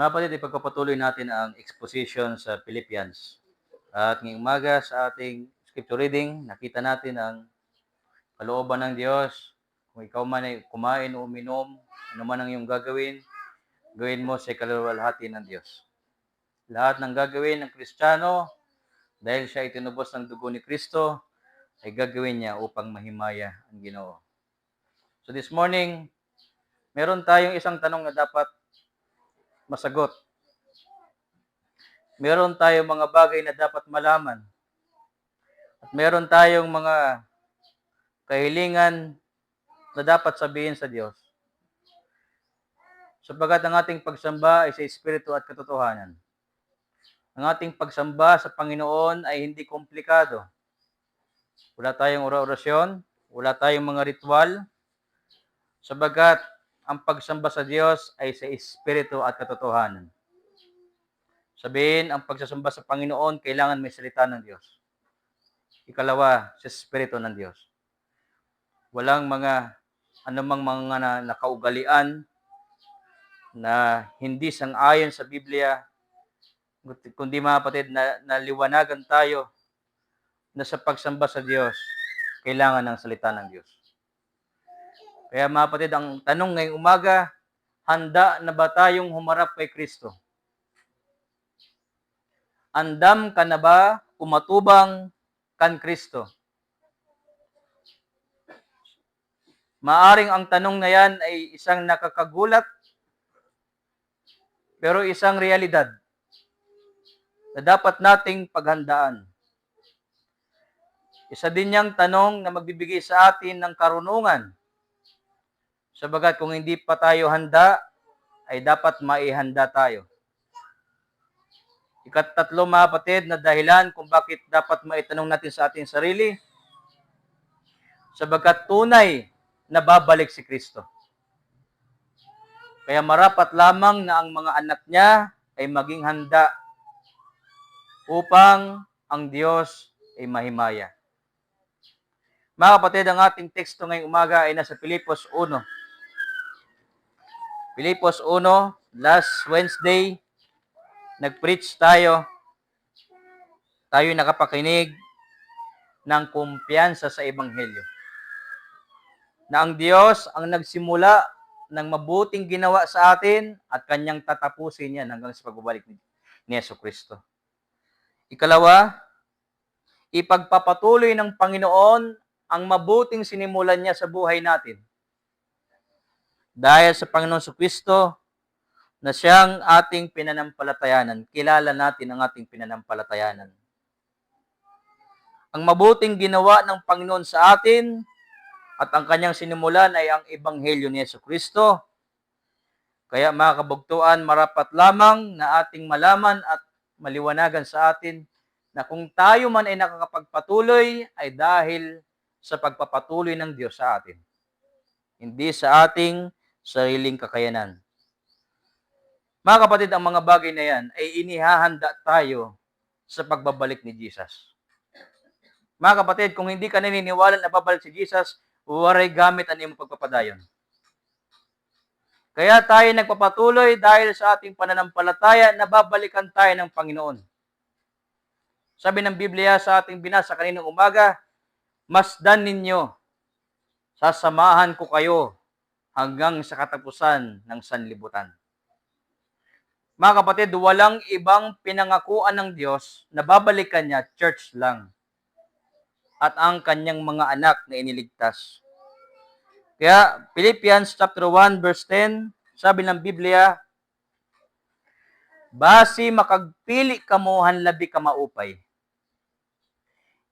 Mga kapatid, ipagpapatuloy natin ang exposition sa Philippians. At ngayong umaga sa ating scripture reading, nakita natin ang kalooban ng Diyos. Kung ikaw man ay kumain o uminom, ano man ang iyong gagawin, gawin mo sa kaluwalhati ng Diyos. Lahat ng gagawin ng Kristiyano, dahil siya itinubos ng dugo ni Kristo, ay gagawin niya upang mahimaya ang Ginoo. So this morning, meron tayong isang tanong na dapat masagot. Meron tayong mga bagay na dapat malaman. At meron tayong mga kahilingan na dapat sabihin sa Diyos. Sapagat ang ating pagsamba ay sa Espiritu at katotohanan. Ang ating pagsamba sa Panginoon ay hindi komplikado. Wala tayong orasyon, wala tayong mga ritual, sapagat ang pagsamba sa Diyos ay sa Espiritu at katotohanan. Sabihin, ang pagsasamba sa Panginoon, kailangan may salita ng Diyos. Ikalawa, sa Espiritu ng Diyos. Walang anumang mga nakaugalian na hindi sang-ayon sa Biblia, kundi mga kapatid, naliwanagan tayo na sa pagsamba sa Diyos, kailangan ng salita ng Diyos. Kaya mga kapatid, ang tanong ngayong umaga, handa na ba tayong humarap kay Kristo? Andam ka na ba umatubang kan Kristo? Maaring ang tanong na yan ay isang nakakagulat, pero isang realidad na dapat nating paghandaan. Isa din niyang tanong na magbibigay sa atin ng karunungan. Sabagat kung hindi pa tayo handa, ay dapat maihanda tayo. Ikatatlo mga kapatid na dahilan kung bakit dapat maitanong natin sa ating sarili, sabagat tunay na babalik si Kristo. Kaya marapat lamang na ang mga anak niya ay maging handa upang ang Diyos ay mahimaya. Mga kapatid, ang ating teksto ngayong umaga ay nasa Filipos 1. Filipos 1, last Wednesday, nag-preach tayo. Tayo nakapakinig ng kumpiyansa sa Ebanghelyo. Na ang Diyos ang nagsimula ng mabuting ginawa sa atin at kanyang tatapusin yan hanggang sa pagbabalik ni Jesucristo. Ikalawa, ipagpapatuloy ng Panginoon ang mabuting sinimulan niya sa buhay natin. Dahil sa Panginoon Jesucristo na siyang ating pinanampalatayanan, kilala natin ang ating pinanampalatayanan. Ang mabuting ginawa ng Panginoon sa atin at ang kanyang sinimulan ay ang Ebanghelyo ni Jesucristo. Kaya mga kabugtuan, marapat lamang na ating malaman at maliwanagan sa atin na kung tayo man ay nakakapagpatuloy ay dahil sa pagpapatuloy ng Diyos sa atin. Hindi sa ating sariling kakayanan. Mga kapatid, ang mga bagay na yan ay inihahanda tayo sa pagbabalik ni Jesus. Mga kapatid, kung hindi ka naniniwala na babalik si Jesus, waray gamit ang iyong pagpapadayon. Kaya tayo nagpapatuloy dahil sa ating pananampalataya na babalikan tayo ng Panginoon. Sabi ng Biblia sa ating binasa kaninang umaga, masdan ninyo, sasamahan ko kayo hanggang sa katapusan ng sanlibutan. Mga kapatid, walang ibang pinangakuan ng Diyos na babalikan niya, church lang. At ang kanyang mga anak na iniligtas. Kaya, Philippians chapter 1, verse 10, sabi ng Biblia, basi makagpili kamo hanlabi ka maupay.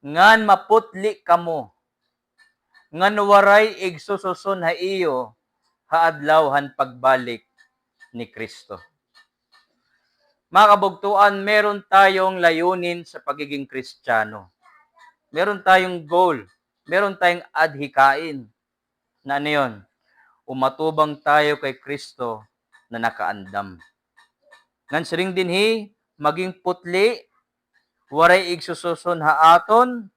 Ngan maputli kamo. Ngan waray igsususun ha iyo, haadlaw han pagbalik ni Kristo. Mga kabugtuan, meron tayong layunin sa pagiging Kristiyano. Meron tayong goal. Meron tayong adhikain. Na ano yun? Umatubang tayo kay Kristo na nakaandam. Ngan siring dinhi, maging putli, waray igsususun ha aton,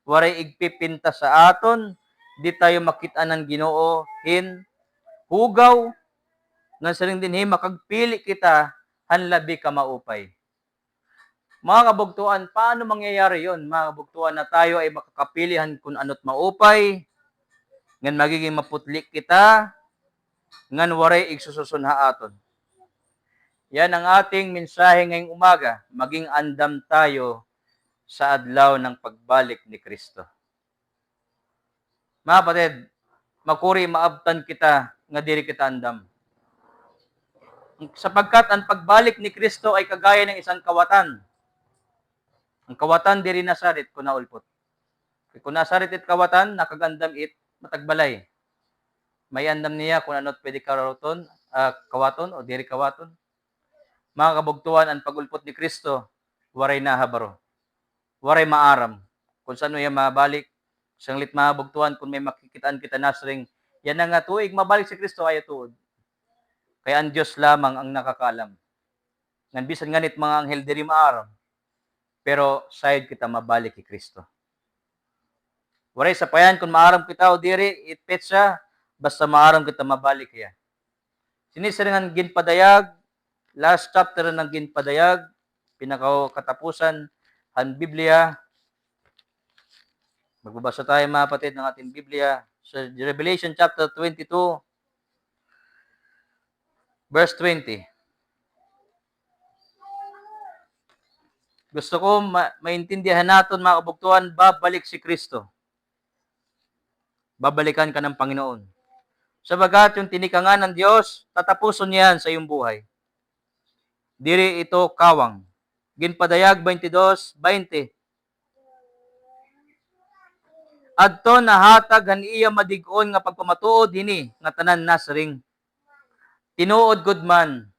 waray igpipinta sa aton, di tayo makita ng Ginoo, hugaw, ngan siring dinhi, makagpili kita, hanlabi ka maupay. Mga kabugtuan, paano mangyayari yon? Mga kabugtuan, na tayo ay makakapilihan kung ano't maupay, ngan magiging maputlik kita, ngan waray igsususunha aton. Yan ang ating mensahe ngayong umaga, maging andam tayo sa adlaw ng pagbalik ni Kristo. Mga kapatid, makuri maabtan kita nga diri kita andam. Sapagkat ang pagbalik ni Kristo ay kagaya ng isang kawatan. Ang kawatan diri nasarit kung naulpot. Kung nasarit it kawatan, nakagandam it, matagbalay. May andam niya kung ano't pwede kawaton o diri kawaton. Mga kabugtuan, ang pagulpot ni Kristo, waray nahabaro. Waray maaram. Kung saan niya mabalik, sanglit mahabugtuan, kung may makikitaan kita nasring, yan na nga tuig, mabalik si Kristo ay tuod. Kaya ang Diyos lamang ang nakakaalam. Ngan bisan nganit mga anghel diri maaram, pero sayod kita mabalik kay Kristo. Waray sa payan, kung maaram kita o diri, itpet siya, basta maaram kita mabalik kaya. Sinisiringan ginpadayag, last chapter ng ginpadayag, pinakakatapusan, ang Biblia. Magbabasa tayo mga kapatid ng ating Biblia sa Revelation chapter 22, verse 20. Gusto ko maintindihan natin mga kabugtuan, babalik si Kristo. Babalikan ka ng Panginoon. Sabagat yung tinikangan ng Diyos, tatapuson niyan sa iyong buhay. Diri ito kawang. Ginpadayag 22:20. Adto nahatag han iya madig-on nga pagpamatuod hini nga tanan nasring. Tinuod gud man,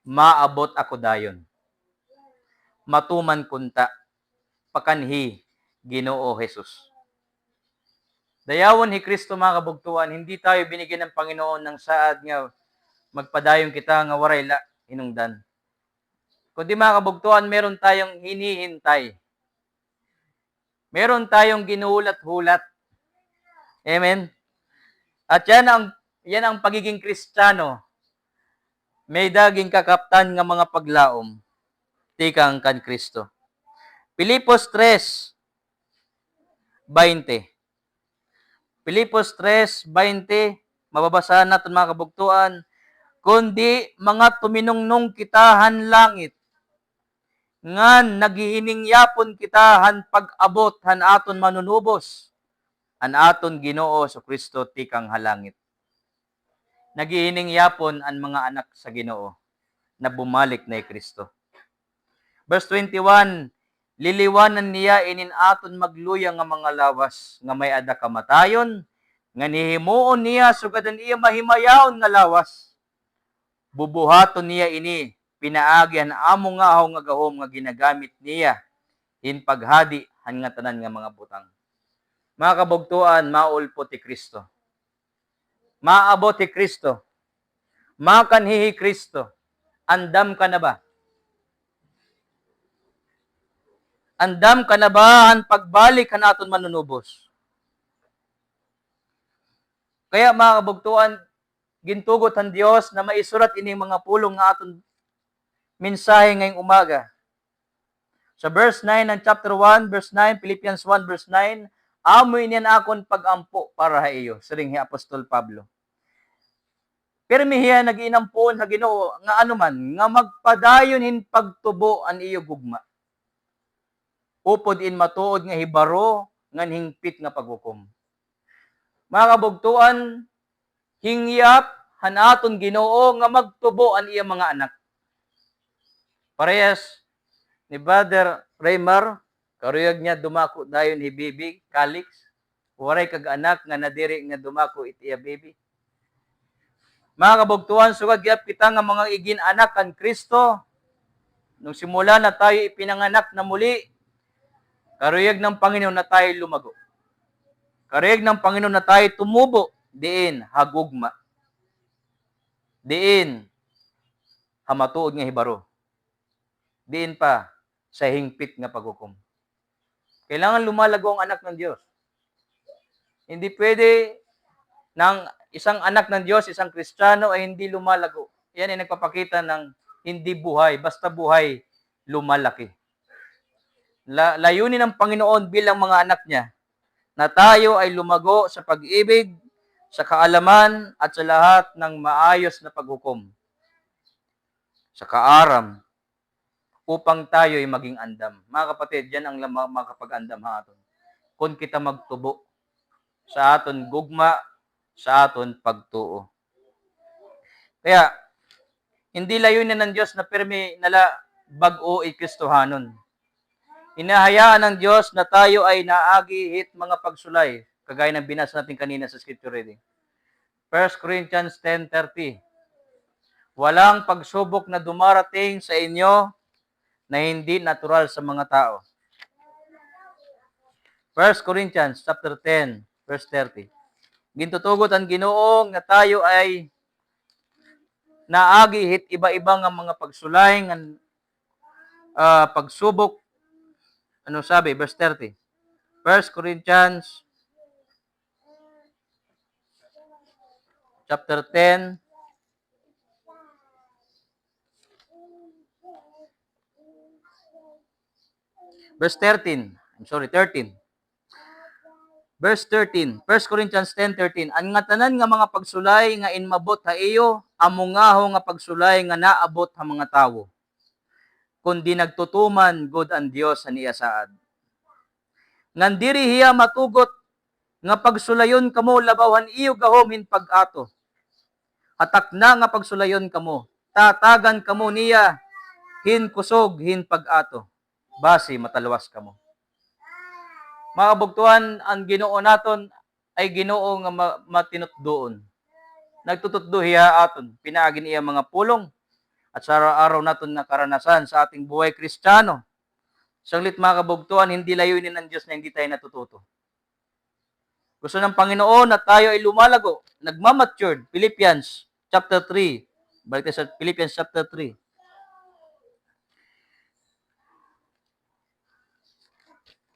maabot ako dayon. Matuman kunta, pakanhi, Ginoo Jesus. Dayawon hi Kristo mga kabugtuan, hindi tayo binigyan ng Panginoon ng saad nga magpadayon kita nga waray la hinungdan. Kundi mga kabugtuan, meron tayong hinihintay. Meron tayong ginuhulat-hulat. Amen? At yan ang pagiging Kristiyano. May daging kakaptan nga mga paglaom. Tikang kan Kristo. Pilipos 3:20. Pilipos 3:20, mababasahan natin mga kabugtuan, kundi mga tuminungnong kitahan langit, ngan nagihiningyapon kitahan pag-abot han aton manunubos, an aton Ginoo sa Kristo tikang halangit. Nagihiningyapon ang mga anak sa Ginoo na bumalik na Kristo. Verse 21, liliwanan niya inin aton magluya nga mga lawas, nga may ada kamatayon, nga nihimuon niya sugadan iya mahimayaon nga lawas. Bubuhaton niya ini, pinaagyan amo nga aho nga gahom nga ginagamit niya, in paghadi han nga tanan nga mga butang. Mga kabugtuan, maulpo ti Kristo. Maabot ti Kristo. Makanhihi Kristo. Andam ka na ba? Andam ka na ba ang pagbalik ka naton manunubos? Kaya mga kabugtuan, gintugot ang Diyos na maisurat ining mga pulong nga aton mensahe ngayong umaga. Sa verse 9 ng chapter 1, verse 9, Philippians 1, verse 9, amoy niyan akon pag-ampo para ha iyo, siring hi Apostol Pablo. Pero mihiya nag-inampon sa Ginoo nga anuman, nga magpadayon hin pagtubo an iyo gugma. Upod in matuod nga hibaro, ngan hingpit nga paghukom. Mga kabugtuan, hingyap han aton Ginoo nga magtubo an iya mga anak. Parehas ni Brother Raymar, karuyag niya dumako dayon hi baby, Calix, waray kag anak nga nadiri nga dumako iti iya baby. Mga kabugtuan, sugad gyap kita nga mga igin anak kan Kristo. Nung simula na tayo ipinanganak na muli, karuyag ng Panginoon na tayo lumago. Karuyag ng Panginoon na tayo tumubo, diin hagugma. Diin hamatuod nga hibaro. Diin pa sa hingpit nga paghukom. Kailangan lumalago ang anak ng Diyos. Hindi pwede ng isang anak ng Diyos, isang Kristiyano ay hindi lumalago. Yan ay nagpapakita ng hindi buhay. Basta buhay, lumalaki. Layunin ng Panginoon bilang mga anak niya na tayo ay lumago sa pag-ibig, sa kaalaman, at sa lahat ng maayos na paghukom. Sa kaaram, upang tayo ay maging andam. Mga kapatid, yan ang makapag-andam ha aton. Kung kita magtubo sa aton gugma, sa aton pagtuo. Kaya, hindi layunin ng Diyos na pirmi nala bag-o ikristohanon. Inahayaan ng Diyos na tayo ay naagihit mga pagsulay, kagaya ng binasa natin kanina sa scripture reading. 1 Corinthians 10:30. Walang pagsubok na dumarating sa inyo na hindi natural sa mga tao. 1 Corinthians chapter 10, verse 30. Gintutugot ang Ginoong na tayo ay naagihit iba-ibang ang mga pagsulay ng pagsubok. Ano sabi? Verse 30. 1 Corinthians chapter 10, verse 13. 13. Verse 13. 1 Corinthians 10:13. Ang nga tanan nga mga pagsulay nga inmabot ha iyo, amo nga ho nga pagsulay nga naabot ha mga tawo. Kundi nagtutuman god ang Dios sa niya saad. Ngan diri hiya matugot nga pagsulayon kamo labawhan iyo gahom hin pag-ato. Hatak na nga pagsulayon kamo, tatagan kamo niya hin kusog hin pag-ato. Basi matalwas kamo. Mga kabugtuhan, ang Ginoo naton ay Ginoo nga matinutdoon. Nagtutuddo hiya aton, pinaagin iya mga pulong at sa araw-araw naton na karanasan sa ating buhay Kristiyano. Saglit mga kabugtuhan, hindi layunin ng Diyos na hindi tayo natututo. Gusto ng Panginoon na tayo ay lumalago, nagmamatured. Philippians chapter 3. Balik tayo sa Philippians chapter 3.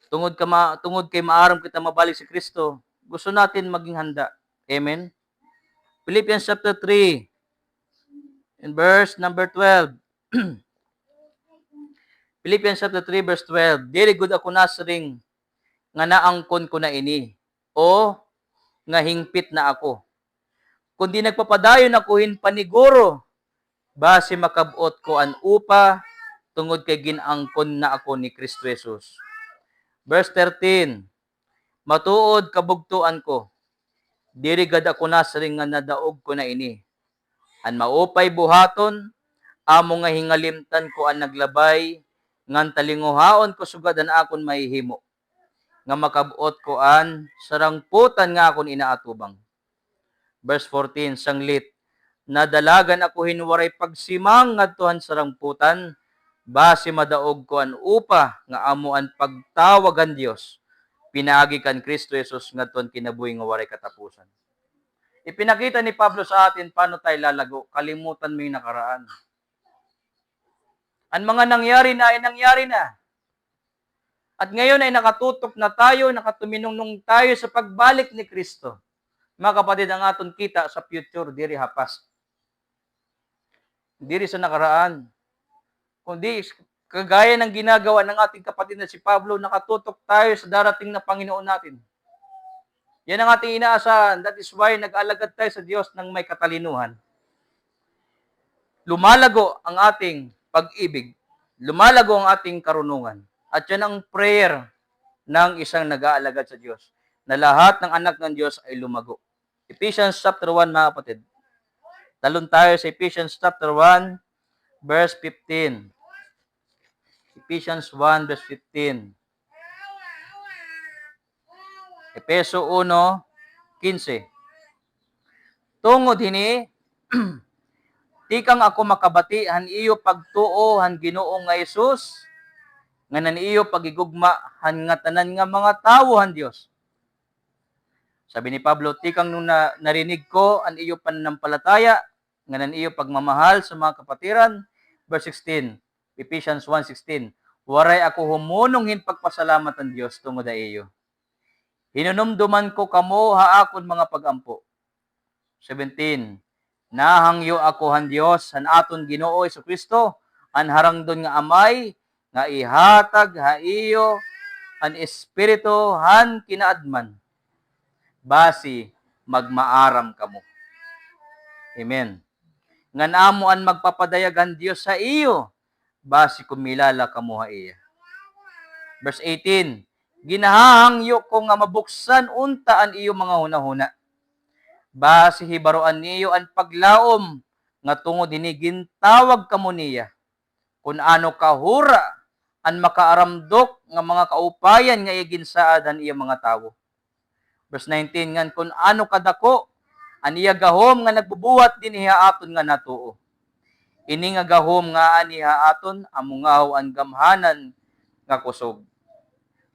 Tungod kay maaram kita mabalik si Kristo, gusto natin maging handa. Amen? Philippians chapter 3, in verse number 12. Philippians chapter 3, verse 12. Diri good ako nasring nga naangkon ko na ini, o nga hingpit na ako. Kundi nagpapadayon ako hin paniguro, base makabot ko an upa, tungod kay ginangkon na ako ni Kristo Jesus. Verse 13, matuod kabugtuan ko, diri gad ako nasring nga nadaog ko na ini. An maupay buhaton, amo nga hingalimtan ko ang naglabay, ngan talinguhaon ko sugad an akon mahihimo. Nga makabot ko an sarangputan nga akon inaatubang. Verse 14, sanglit, nadalagan ako hinwaray pagsimang ngadtuhan sarangputan, base madaog ko an upa nga amo ang pagtawagan Dios, pinaagi kan Kristo Jesus ngadton kinabuhi nga waray katapusan. Ipinakita ni Pablo sa atin paano tayo lalago. Kalimutan mo yung nakaraan. Ang mga nangyari na ay nangyari na. At ngayon ay nakatutok na tayo, nakatuminong tayo sa pagbalik ni Kristo. Mga kapatid, ang aton kita sa future, diri hapas. Diri sa nakaraan. Kundi kagaya ng ginagawa ng ating kapatid na si Pablo, nakatutok tayo sa darating na Panginoon natin. Yan ang ating inaasahan. That is why nag-alagad tayo sa Diyos ng may katalinuhan. Lumalago ang ating pag-ibig. Lumalago ang ating karunungan. At yan ang prayer ng isang nag-aalagad sa Diyos. Na lahat ng anak ng Diyos ay lumago. Ephesians chapter 1, mga kapatid. Talon tayo sa Ephesians chapter 1, verse 15. Ephesians 1, verse 15. Epeso 1:15. Tungod hini, tikang ako makabati han iyo pagtuo han Ginoo nga Hesus, nga nan iyo pagigugma han nga tanan nga mga tawo han Dios. Sabi ni Pablo, tikang nung narinig ko an iyo pananampalataya, nga nan iyo pagmamahal sa mga kapatiran. Verse 16, Ephesians 1:16. Waray ako humunong hin pagpasalamat ang Dios tungod sa iyo. Hinunumduman ko kamo haakon mga pagampo. 17. Nahangyo ako han Dios han aton Ginoo Jesucristo, an harangdon nga amay nga ihatag ha iyo an espiritu han kinaadman. Basi magmaaram kamo. Amen. Ngan amo an magpapadayag ang Dios sa iyo, basi kumilala kamo ha iya. Verse 18, ginahangyo ko nga mabuksan unta an iyo mga hunahuna. Basi hibaroan niyo ang paglaom nga tungod hinigin tawag kamo niya. Kung ano kahura an makaaramdok nga mga kaupayan nga iginsaad an iya mga tawo. Verse 19, ngan kung ano kadako an iya gahom nga nagbubuhat din aton nga natuo. Ini nga gahom nga aniha aton amungaw ang gamhanan nga kusog.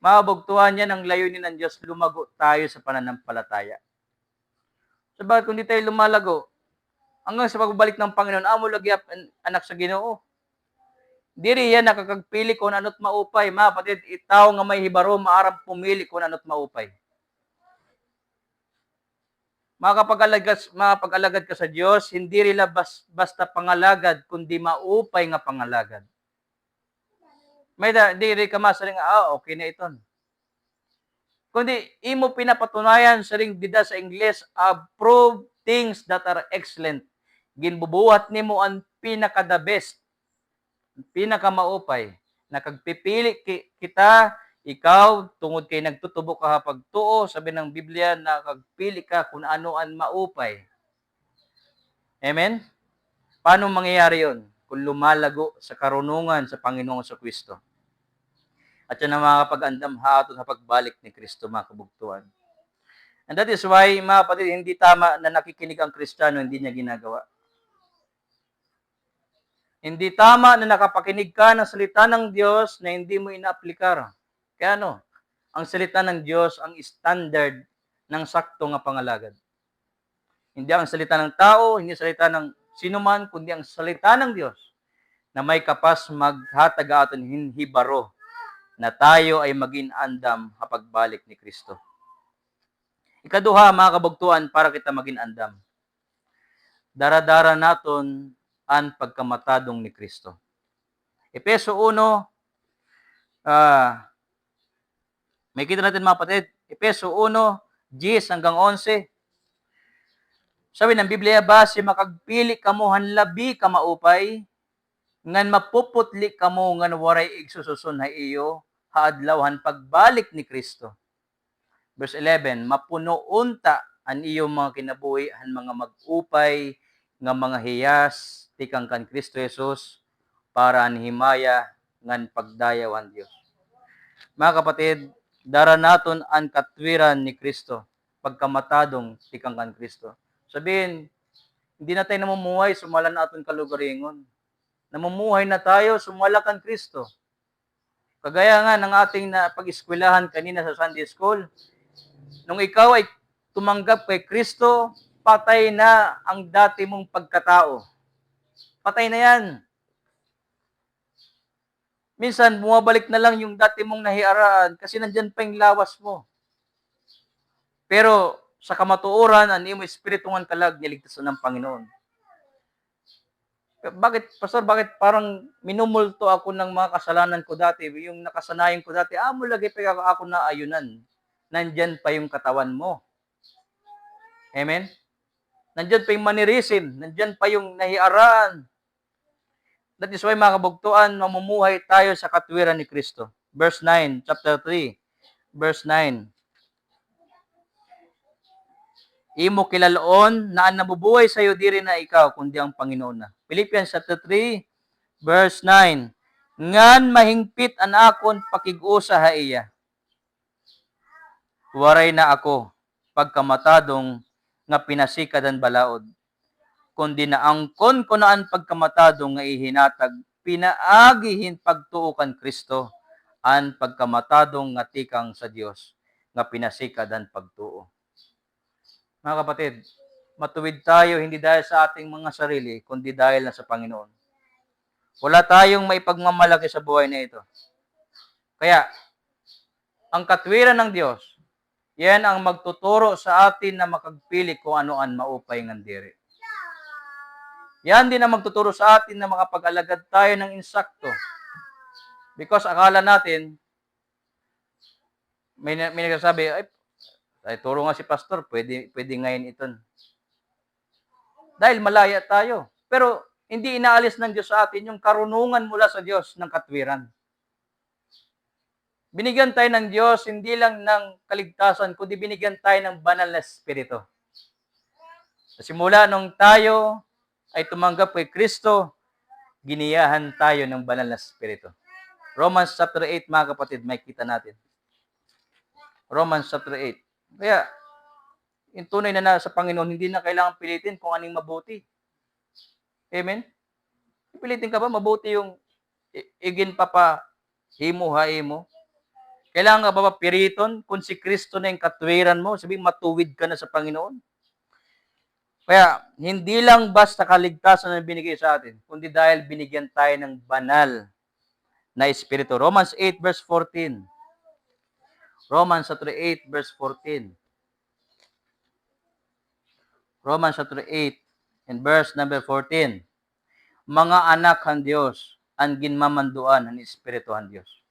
Mabugtuhan yan ang layunin ng Diyos, lumago tayo sa pananampalataya. Sabagat kung di tayo lumalago, hanggang sa pagbabalik ng Panginoon, amo lagyap anak sa Ginoo. Diri yan nakakagpili kung ano't maupay. Mapatid, itaw nga may hibaro, maarang pumili kung ano't maupay. Makapag-alagad ka sa Diyos, hindi rila basta pangalagad, kundi maupay nga pangalagad. May diri ka masaring, okay na iton. Kundi imo pinapatunayan sa ring dida sa English, approve things that are excellent. Ginbubuhat nimo ang pinaka-the best, pinaka-maupay. Nakagpipili kita, ikaw, tungod kay nagtutubo ka pagtuo, sabi ng Biblia, nakagpili ka kung ano ang maupay. Amen? Paano mangyayari yun? Kung lumalago sa karunungan sa Panginoong Kristo. At yan ang makakapag-andam haton sa pagbalik ni Kristo, mga kabugtuan. And that is why, mga kapatid, hindi tama na nakikinig ang Kristiyano, hindi niya ginagawa. Hindi tama na nakapakinig ka ng salita ng Diyos na hindi mo ina-aplikar. Kaya ang salita ng Diyos ang standard ng sakto nga pangalagad. Hindi ang salita ng tao, hindi salita ng sinuman, kundi ang salita ng Diyos na may kapas maghatag aton hinhibaro na tayo ay maging andam kapag balik ni Kristo. Ikaduha, mga kabugtuan, para kita maging andam. Daradara naton ang pagkamatadong ni Kristo. Efeso 1, may kita natin mga patid, Efeso 1, 10 hanggang 11. Sabi ng Biblia, base makagpili kamo hanlabi ka maupay, ngan mapuputli kamo ngan waray igsususun ha iyo, haadlawhan pagbalik ni Kristo. Verse 11, mapuno unta an iyo mga kinabuhi han mga mag-upay nga mga hiyas tikang kan Kristo Jesus para an himaya ngan pagdayaw an Dios. Mga kapatid, dara naton ang katwiran ni Kristo pagkamatadong tikang kan Kristo. Sabihin, hindi na tayo namumuhay, sumala na aton kalugaringon. Namumuhay na tayo, sumala kan Kristo. Kagaya nga ng ating pag-eskwelahan kanina sa Sunday School, nung ikaw ay tumanggap kay Kristo, patay na ang dati mong pagkatao. Patay na yan. Minsan, bumabalik na lang yung dati mong nahiaraan kasi nandyan pa yung lawas mo. Pero sa kamatuoran, ang imo espiritungan kalag niligtasan ng Panginoon. Pastor, bakit parang minumulto ako ng mga kasalanan ko dati, yung nakasanayan ko dati, lagi pa ako na ayunan. Nandyan pa yung katawan mo. Amen? Nandyan pa yung manirisim, nandyan pa yung nahiaraan. That is why, mga kabugtuan, mamumuhay tayo sa katwiran ni Kristo. Verse 9, chapter 3, verse 9. Imo kilaloon na ang nabubuhay sa iyo diri na ikaw, kundi ang Panginoon na. Philippians chapter 3, verse 9. Ngan mahingpit an akon pakig-usa ha iya. Waray na ako, pagkamatadong nga pinasikad ang balaod. Kundi naangkon ko na ang pagkamatadong nga ihinatag, pinaagihin pagtuo kan Kristo, ang pagkamatadong nga tikang sa Dios, nga pinasikad ang pagtuo. Mga kapatid, matuwid tayo hindi dahil sa ating mga sarili, kundi dahil na sa Panginoon. Wala tayong maipagmamalaki sa buhay na ito. Kaya, ang katwiran ng Diyos, yan ang magtuturo sa atin na makagpili kung ano ang maupay ng diri. Yan din ang magtuturo sa atin na makapag-alagad tayo ng insakto. Because akala natin, may nagsasabi, ay turo nga si pastor, pwede ngayon ito. Dahil malaya tayo. Pero hindi inaalis ng Diyos sa atin yung karunungan mula sa Diyos ng katwiran. Binigyan tayo ng Diyos hindi lang ng kaligtasan, kundi binigyan tayo ng banal na espiritu. Sa simula nung tayo ay tumanggap kay Kristo, giniyahan tayo ng banal na espiritu. Romans chapter 8, mga kapatid, may kita natin. Romans chapter 8. Kaya, yung tunay na nasa Panginoon, hindi na kailangan pilitin kung anong mabuti. Amen? Pilitin ka ba? Mabuti yung igin himo-hae mo? Kailangan ka ba piriton kung si Kristo na yung katwiran mo? Sabihin, matuwid ka na sa Panginoon. Kaya, hindi lang basta kaligtasan na binigay sa atin, kundi dahil binigyan tayo ng banal na Espiritu. Romans 8 verse 14. Romans 8 verse 14. Romans 8 and verse number 14. Mga anak ng Diyos, ang ginmamanduan ng Espiritu ng Diyos.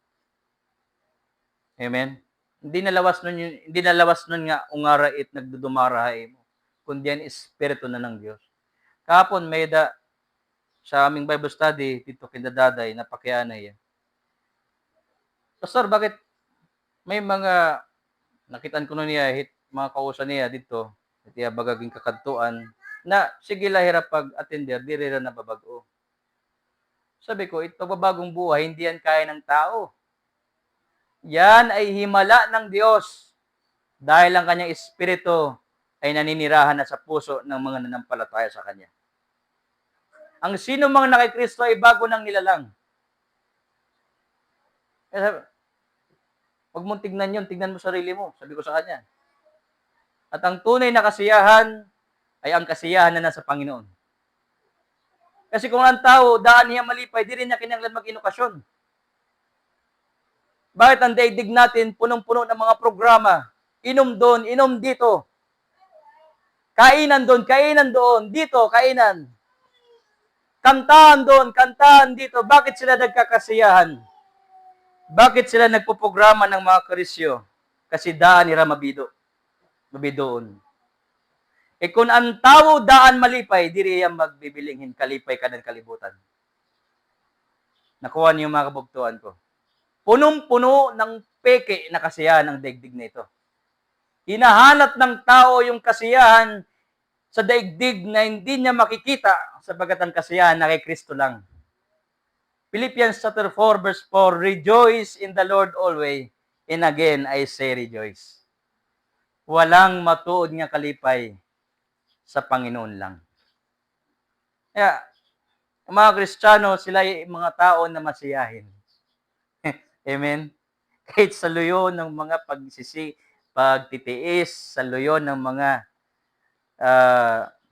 Amen? Hindi nalawas nun nga ungarait nagdudumarahay mo, kundi ang Espiritu na ng Diyos. Kahapon may sa aming Bible study dito kinadaday na pakianay yan. Pastor, bakit may mga nakitaan ko niya mga kausa niya dito, itiya bagaging kakadtuan na sige lahira pag attender di rin na babago. Sabi ko, ito babagong buhay hindi yan kaya ng tao. Yan ay himala ng Diyos dahil ang kanyang espiritu ay naninirahan na sa puso ng mga nanampalataya sa kanya. Ang sino mang na kay Kristo ay bago ng nilalang. Huwag mong tignan yun, tignan mo sarili mo, sabi ko sa kanya. At ang tunay na kasiyahan ay ang kasiyahan na nasa Panginoon. Kasi kung ang tao, daan niya malipay, di rin niya kinanglan mag-inokasyon. Bakit ang daigdig natin punong-puno ng mga programa? Inom doon, inom dito. Kainan doon, kainan doon. Dito, kainan. Kantahan doon, kantahan dito. Bakit sila nagkakasiyahan? Bakit sila nagpuprograma ng mga karisyo? Kasi daan nila mabidoon. Kung ang tao daan malipay, di rin magbibilinghin, kalipay ka ng kalibutan. Nakuha niyo mga kabugtuan ko. Punong-puno ng peke na kasiyahan ng daigdig na ito. Hinahanap ng tao yung kasiyahan sa daigdig na hindi niya makikita sapagat ang kasiyahan na kay Kristo lang. Philippians chapter 4 verse 4, rejoice in the Lord always, and again I say rejoice. Walang matuod nga kalipay sa Panginoon lang. Kaya, mga Kristiyano, sila ay mga tao na masiyahin. Amen? Kahit sa luyo ng mga pagtitiis, sa luyo ng mga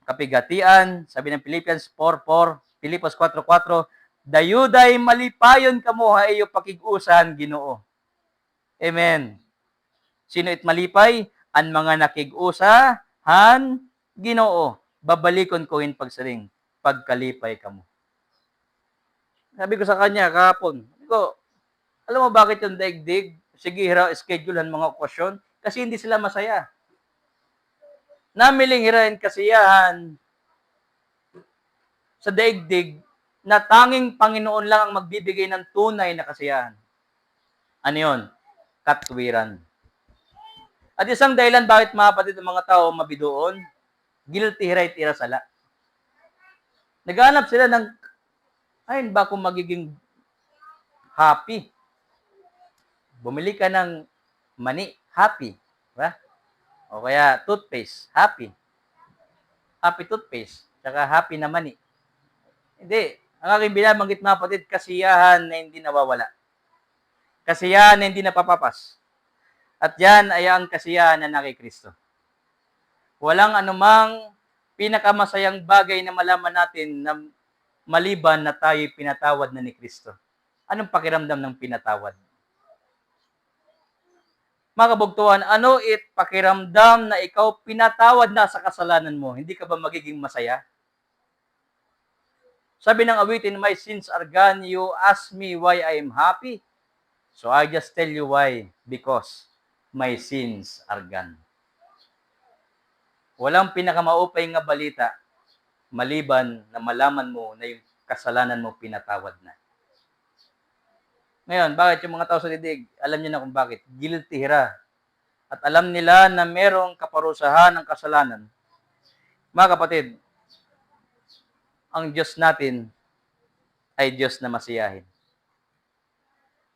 kapigatian, sabi ng Philippians 4:4, Filipos 4:4, dayuday malipayon kamo ha iyo pakigusan Ginoo. Amen. Sino it malipay? Ang mga nakigusahan Ginoo. Babalikon ko in pagsaring pagkalipay kamo. Sabi ko sa kanya kahapon, alam mo bakit yung daigdig? Sige, schedulehan mga okasyon kasi hindi sila masaya. Namiling hirahin kasiyahan sa daigdig na tanging Panginoon lang ang magbibigay ng tunay na kasiyahan. Ano yun? Katwiran. At isang dahilan bakit mga kapatid ng mga tao mabidoon, guilty right irasala. Naghanap sila ng, ayun ba kung magiging happy? Bumili ka ng mani, happy. Diba? O kaya toothpaste, happy. Happy toothpaste. Tsaka happy na mani. Hindi. Ang aking binabanggit mga kapatid, kasiyahan na hindi nawawala. Kasiyahan na hindi napapapas. At yan ay ang kasiyahan na kay Kristo. Walang anumang pinakamasayang bagay na malaman natin na maliban na tayo pinatawad na ni Kristo. Anong pakiramdam ng pinatawad? Mga kabugtuhan, ano pakiramdam na ikaw pinatawad na sa kasalanan mo? Hindi ka ba magiging masaya? Sabi ng awitin, my sins are gone. You ask me why I am happy. So I just tell you why. Because my sins are gone. Walang pinakamaupay nga balita maliban na malaman mo na yung kasalanan mo pinatawad na. Ngayon, bakit yung mga tao sa didig? Alam niyo na kung bakit. Guilty hira. At alam nila na merong kaparusahan ng kasalanan. Mga kapatid, ang Diyos natin ay Diyos na masiyahin.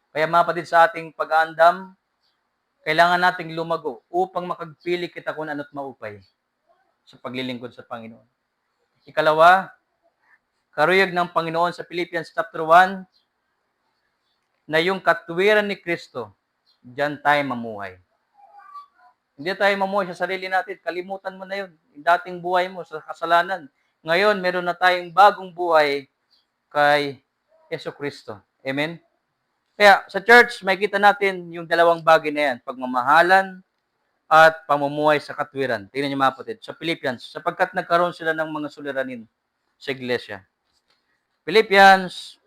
Kaya mga kapatid, sa ating pag-aandam, kailangan nating lumago upang makagpili kita kung ano't maupay sa paglilingkod sa Panginoon. Ikalawa, karuyag ng Panginoon sa Philippians chapter 1, na yung katwiran ni Kristo, diyan tayo mamuhay. Hindi tayo mamuhay sa sarili natin. Kalimutan mo na yun. Yung dating buhay mo sa kasalanan. Ngayon, meron na tayong bagong buhay kay Yesu Kristo. Amen? Kaya sa church, makikita natin yung dalawang bagay na yan. Pagmamahalan at pamumuhay sa katwiran. Tingnan niyo mga kapatid. Sa Philippians, sapagkat nagkaroon sila ng mga suliranin sa iglesia. Philippians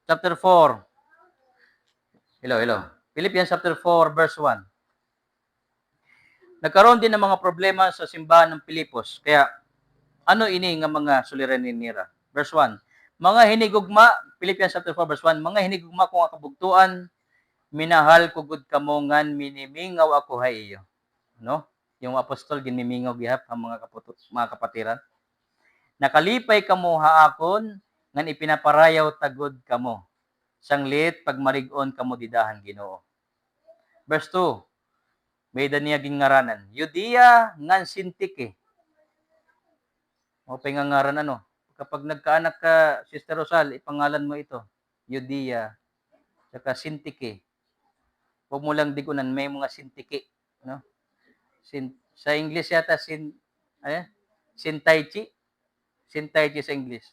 chapter 4. Hello. Philippians chapter 4, verse 1. Nagkaroon din ng mga problema sa simbahan ng Pilipos. Kaya, ano ini nga mga suliranin nila? Verse 1. Mga hinigugma, Philippians chapter 4, verse 1. Mga hinigugma kung akabugtuan, minahal ko gud kamo ngan minimingaw ako hay iyo. No? Yung apostol ginmimingaw gihap ang mga kapatiran. Nakalipay kamo haakon ngan ipinaparayaw tagod kamo. Sanglit pagmarigon kamo didahan Ginoo. Verse 2. May daniya gingaranan. Yudia ngan Sintike. O pangangaran ano? Kapag nagkaanak ka, Sister Rosal, ipangalan mo ito. Yudia. Saka Sintike. Huwag mo lang digunan, may mga Sintike. No? Sa English yata, Sintaichi. Sintaichi sa English.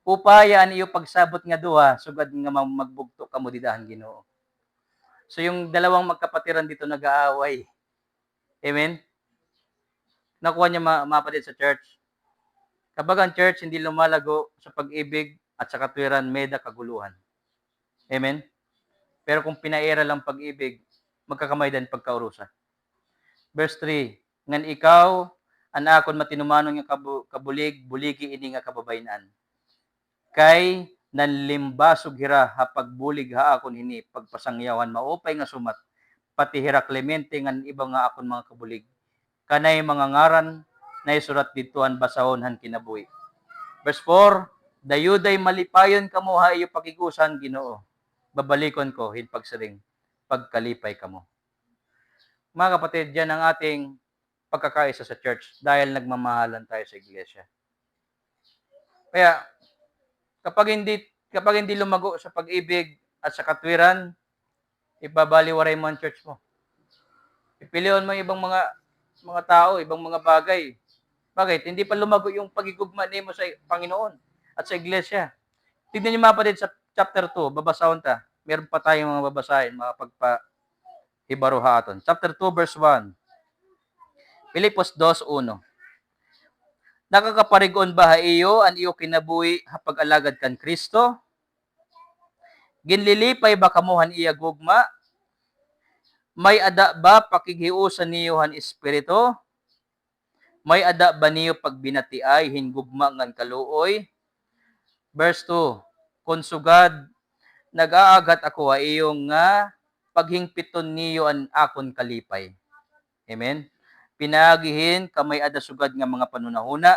Upayaan iyo pagsabot nga duha, sugad nga magbugto kamo didahan Ginoo. So yung dalawang magkapatiran dito nag-aaway. Amen? Nakuha niya mapatid sa church. Kapag ang church hindi lumalago sa pag-ibig at sa katwiran, meda kaguluhan. Amen? Pero kung pinaira lang pag-ibig, magkakamay din pagkaurusa. Verse 3, ngan ikaw, anakon matinumanong nga kabulig, buligi ini nga kababaynaan. Kay nanlimbasog hira hapagbulig ha akon hini pagpasangyawan maupay nga sumat pati hira Clemente ngan iba nga akon mga kabulig kanay mga ngaran na isurat dituan basahon han kinabuhi. Verse 4, dayuday malipayon kamo ha iyo pakigusan Ginoo. Babalikon ko hin pagsiring pagkalipay kamo. Mga kapatid, yan ang ating pagkakaisa sa church dahil nagmamahalan tayo sa iglesia. Kaya kapag hindi lumago sa pag-ibig at sa katwiran, ibabaliwaray mo ang church mo. Ipilion mo ibang mga tao, ibang mga bagay. Bakit? Hindi pa lumago yung pagigugma mo sa Panginoon at sa iglesia. Tignan niyo mga kapatid sa chapter 2, babasahon ta. Meron pa tayong mga babasahin, mga pagpa-hibaruha aton. Chapter 2, verse 1. Filipos 2:1. Nakakaparigon ba iyo an iyo kinabuhi hapag alagad kan Kristo? Ginlilipay ba kamuhan iya gugma? May ada ba pakighiusan niyo han espiritu? May ada ba niyo pagbinatiay hingugma ngan kaluoy? Verse 2. Konsugad nag-aagat ako iyo nga paghingpiton niyo an akon kalipay. Amen. Pinagihin kamay ada sugad nga mga panunahuna,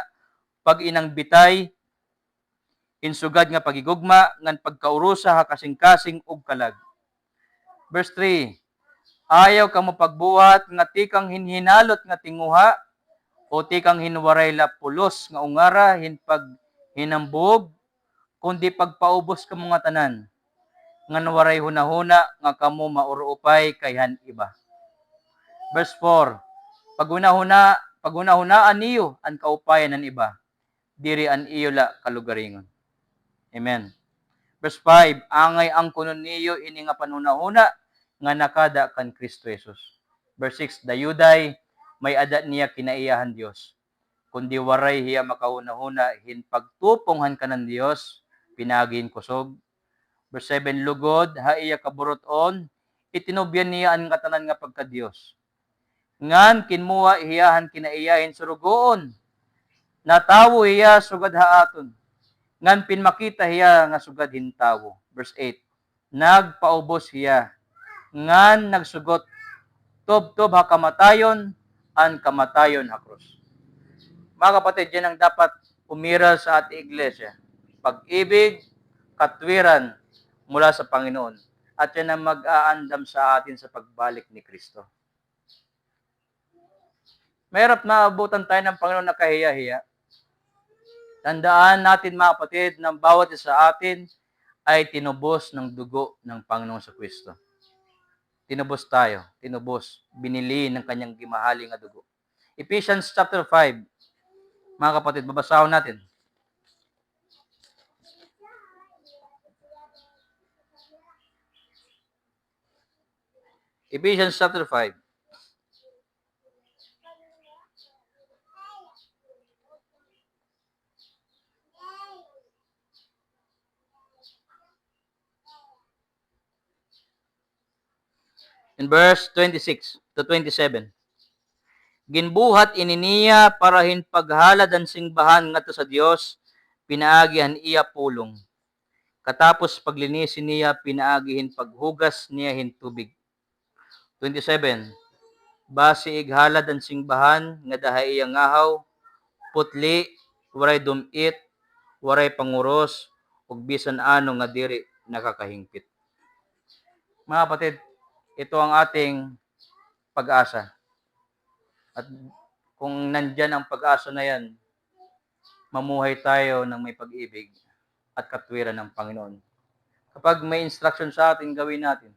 pag inang bitay, insugad nga pagigugma, ngan pagkaurusa ha kasing-kasing ug kalag. Verse 3, ayaw ka mo pagbuhat, nga tikang hinhinalot nga tinguha, o tikang hinwaray lapulos nga ungara, hinpag hinambog, kundi pagpaubos ka mga tanan, nga nawaray hunahuna, nga kamo mauruupay kayhan iba. Verse 4, paghunahunaan niyo ang kaupayan ng iba, diri an iyo la kalugaringon. Amen. Verse 5, angay ang kunon niyo ini nga panunahuna nga nakada kan Kristo Jesus. Verse 6, dayuday may ada niya kinaiyahan Dios. kundi waray hiya makahuna-huna, hinpagtuponghan ka ng Dios, pinagin kusog. Verse 7, lugod, ha iya kaburoton, itinubyan niya ang katanan nga pagka-Dios. Ngan, kinmuha iyahan kinaiyahin surugoon, natawo iya sugad haaton. Ngan pinmakita hiya nga sugad hintawo. Verse 8, nagpaubos hiya, ngan nagsugot, tob-tob ha kamatayon, an kamatayon ha krus. Mga kapatid, yan ang dapat umira sa ating iglesia. Pag-ibig, katwiran mula sa Panginoon. At yan ang mag-aandam sa atin sa pagbalik ni Kristo. Mahirap na abutan tayo ng Panginoon na kahiya-hiya. Tandaan natin mga kapatid, na bawat isa sa atin ay tinubos ng dugo ng Panginoon sa Kristo. Tinubos tayo, binili ng kanyang gimahaling na dugo. Ephesians chapter 5, mga kapatid, babasahon natin. Ephesians chapter 5. In verse 26 to 27. Ginbuhat ininiya para hinpaghalad ang singbahan ngadto sa Dios, pinaagihan iya pulong. Katapos paglinisin niya, pinaagihin paghugas niya hintubig. 27. Basi ighalad ang singbahan nga dahay iya ngahaw, putli, waray dumit, waray panguros, ug bisan ano nga diri nakakahingpit. Mga kapatid, ito ang ating pag-asa. At kung nandyan ang pag-asa na yan, mamuhay tayo ng may pag-ibig at katwiran ng Panginoon. Kapag may instruction sa atin, gawin natin.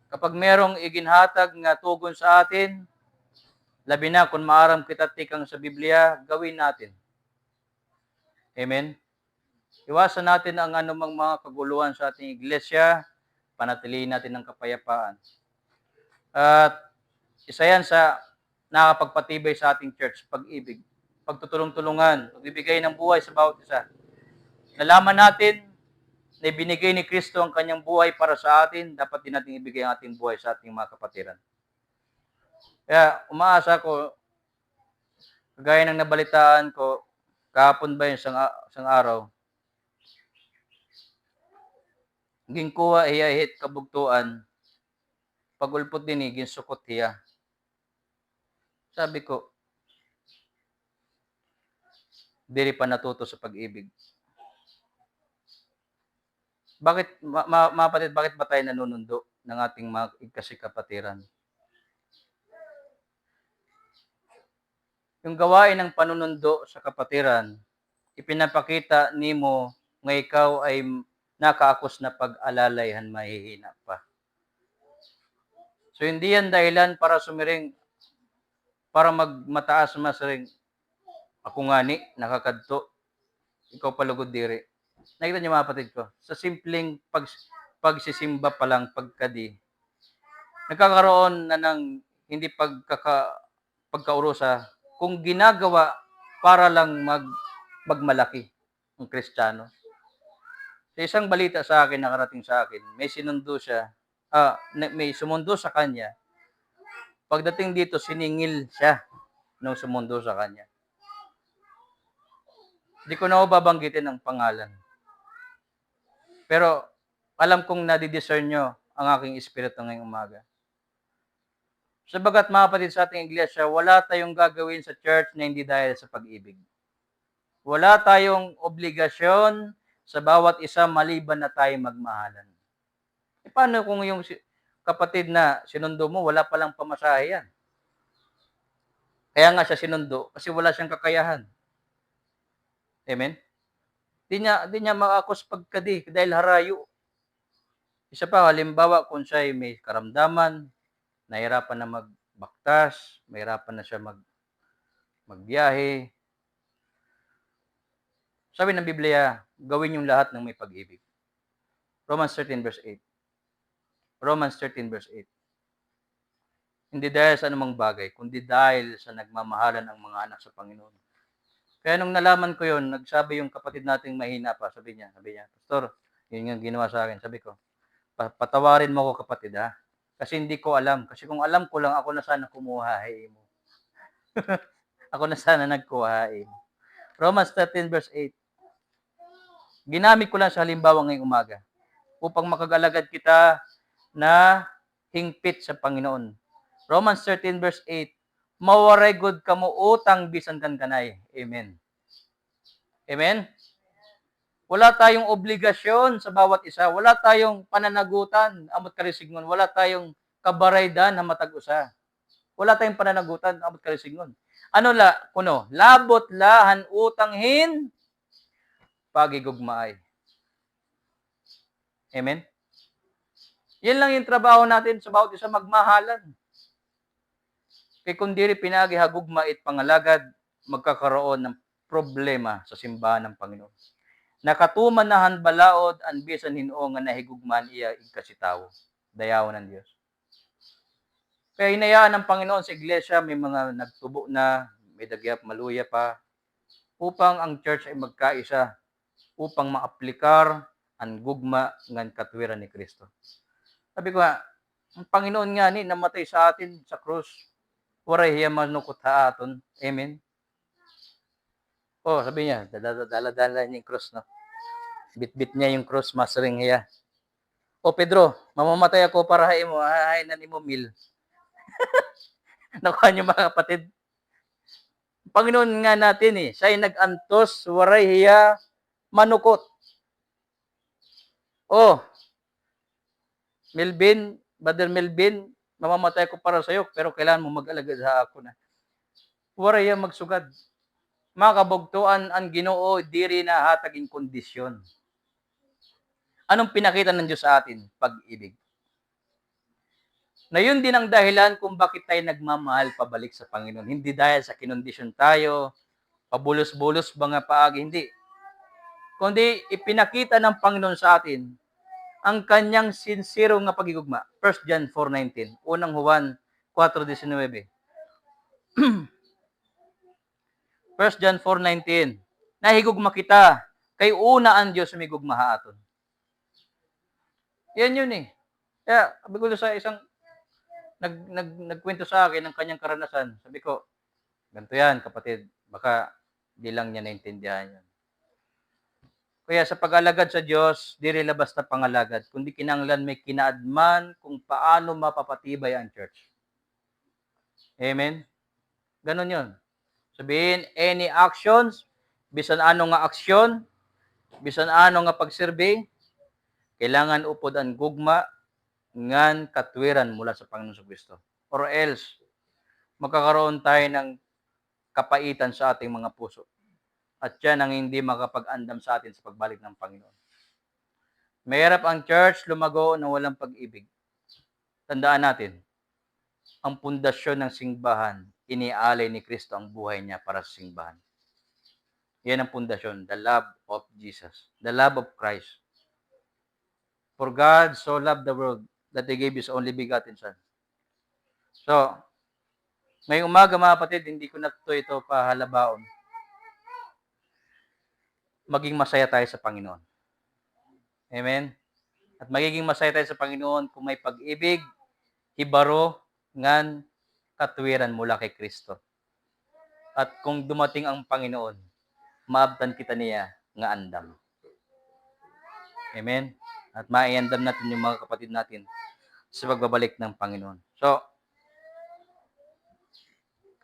Kapag merong iginhatag nga tugon sa atin, labi na kung maaram kita tikang sa Biblia, gawin natin. Amen? Iwasan natin ang anumang mga kaguluhan sa ating iglesia, panatilihin natin ang kapayapaan. At isa yan sa nakapagpatibay sa ating church, pag-ibig, pagtutulong-tulungan, pagbibigay ng buhay sa bawat isa. Nalaman natin na ibinigay ni Kristo ang kanyang buhay para sa atin, dapat din natin ibigay ang ating buhay sa ating mga kapatiran. Kaya umaasa ko, kagaya ng nabalitaan ko, kahapon ba yun, isang araw, ginkuha hiya hit kabugtuan, pagulpot din ginsukot hiya. Sabi ko, diri pa natuto sa pag-ibig. Bakit, mapatid, bakit ba tayo nanunundo ng ating mga kasikapatiran? Yung gawain ng panunundo sa kapatiran, ipinapakita nimo nga ikaw ay nakaakos na pag-alalayhan, mahihina pa. So hindi yan dahilan para sumiring, para magmataas masiring, ako ngani, nakakadto, ikaw palugod diri. Nakita niyo mga kapatid ko, sa simpleng pagsisimba pa lang, pagkadi, nagkakaroon na ng hindi pagkaurusa kung ginagawa para lang magmalaki ang Kristiyano. Sa isang balita sa akin, nakarating sa akin, may sinundo siya, may sumundo sa kanya. Pagdating dito, siningil siya nung sumundo sa kanya. Hindi ko na babanggitin ang pangalan. Pero alam kong nadidiscern nyo ang aking espiritu ngayong umaga. Sabagat mga kapatid sa ating iglesia, wala tayong gagawin sa church na hindi dahil sa pag-ibig. Wala tayong obligasyon sa bawat isa maliban na tayo magmahalan. E paano kung yung kapatid na sinundo mo, wala palang pamasahe yan? Kaya nga siya sinundo kasi wala siyang kakayahan. Amen? Di niya makakos pagkadi dahil harayo. Isa pa, halimbawa kung siya ay may karamdaman, nahirapan na magbaktas, mahirapan na siya magbiyahe. Sabi ng Biblia, gawin yung lahat ng may pag-ibig. Romans 13 verse 8. Romans 13 verse 8. Hindi dahil sa anumang bagay, kundi dahil sa nagmamahalan ang mga anak sa Panginoon. Kaya nung nalaman ko yon, nagsabi yung kapatid nating mahina pa, sabi niya, Pastor, yun yung ginawa sa akin. Sabi ko, patawarin mo ko kapatid ha. Kasi hindi ko alam. Kasi kung alam ko lang, ako na sana kumuha mo. Ako na sana nagkuha mo. Romans 13 verse 8. Ginamit ko lang sa halimbawa ngayong umaga upang makagalagad kita na hingpit sa Panginoon. Romans 13 verse 8. Mawaray good kamo utang bisan kan kanay. Amen. Amen? Wala tayong obligasyon sa bawat isa. Wala tayong pananagutan, amot karisignon. Wala tayong kabaraydan na matag-usa. Wala tayong pananagutan, amot karisignon. Ano la, kuno? Labot lahan utanghin pagigugmaay. Amen? Yan lang yung trabaho natin sa bawat isa, magmahalan. Kaya kung diri pinagihagugmait pangalagad, magkakaroon ng problema sa simbahan ng Panginoon. Nakatuman na hanbalaod ang bisan hinuo nga nahigugman iya ikasitawo. Dayawan ng Diyos. Kaya hinayaan ng Panginoon sa iglesia, may mga nagtubo na, may dagyap, maluya pa, upang ang church ay magkaisa, upang maaplikar ang gugma ng katwiran ni Kristo. Sabi ko nga, ang Panginoon nga ni namatay sa atin sa krus. Waray hiya manukot haaton. Amen. Oh, sabi niya, dala-dala niya yung cross, no? Bit-bit niya yung cross, masring hiya. O Pedro, mamamatay ako para hain mo, hainan mo mil. Nakuha niyo mga kapatid. Panginoon nga natin siya ay nag-antos, waray hiya, manukot. Oh, Melvin, Brother Melvin, mamamatay ko para sa iyo, pero kailangan mo mag-alagad sa ako na. Waray hiya magsugad. Mga kabugtuan, ang Ginoo diri na hataging kondisyon. Anong pinakita ng Diyos sa atin? Pag-ibig. Na yun din ang dahilan kung bakit tayo nagmamahal pabalik sa Panginoon. Hindi dahil sa kinondisyon tayo, pabulos-bulos mga paagi, hindi. Kundi ipinakita ng Panginoon sa atin ang kanyang sincero nga pagigugma. 1 John 4:19, unang Juan 4:19. 1 John 4:19. Nahigugma kita, kay una ang Diyos sumigugma aton. Yan yun Kaya, sabi ko sa isang nagkwento sa akin ng kanyang karanasan. Sabi ko, ganito yan, kapatid. Baka di lang niya naintindihan yan. Kaya sa pag-alagad sa Diyos, di rin labas na pangalagad, kundi kinanglan may kinaadman kung paano mapapatibay ang church. Amen? Ganon yun. Sabihin, any actions, bisan ano nga aksyon, bisan ano nga pagserbe, kailangan upod ang gugma ngan katwiran mula sa Panginoon Kristo. Or else, magkakaroon tayo ng kapaitan sa ating mga puso. At yan ang hindi makapag-andam sa atin sa pagbalik ng Panginoon. Mahirap ang church lumago na walang pag-ibig. Tandaan natin, ang pundasyon ng simbahan, inialay ni Kristo ang buhay niya para sa simbahan. Yan ang pundasyon, the love of Jesus, the love of Christ. For God so loved the world that He gave His only begotten Son. So, ngayong umaga mga kapatid, hindi ko na ito pahalabaon. Maging masaya tayo sa Panginoon. Amen? At magiging masaya tayo sa Panginoon kung may pag-ibig, hibaro, ngan, katwiran mula kay Kristo. At kung dumating ang Panginoon, maabtan kita niya nga andam. Amen? At maiandam natin yung mga kapatid natin sa pagbabalik ng Panginoon. So,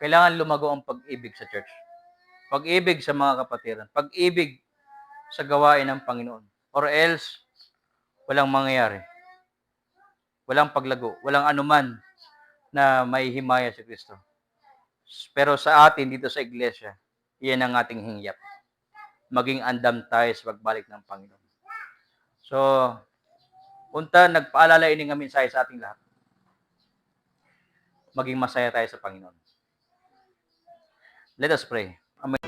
kailangan lumago ang pag-ibig sa church. Pag-ibig sa mga kapatiran. Pag-ibig sa gawain ng Panginoon. Or else, walang mangyayari. Walang paglago. Walang anuman na may himaya si Kristo. Pero sa atin, dito sa iglesia, iyan ang ating hingyap. Maging andam tayo sa pagbalik ng Panginoon. So, unta, nagpaalala ini nga mensahe sa ating lahat. Maging masaya tayo sa Panginoon. Let us pray. Amen.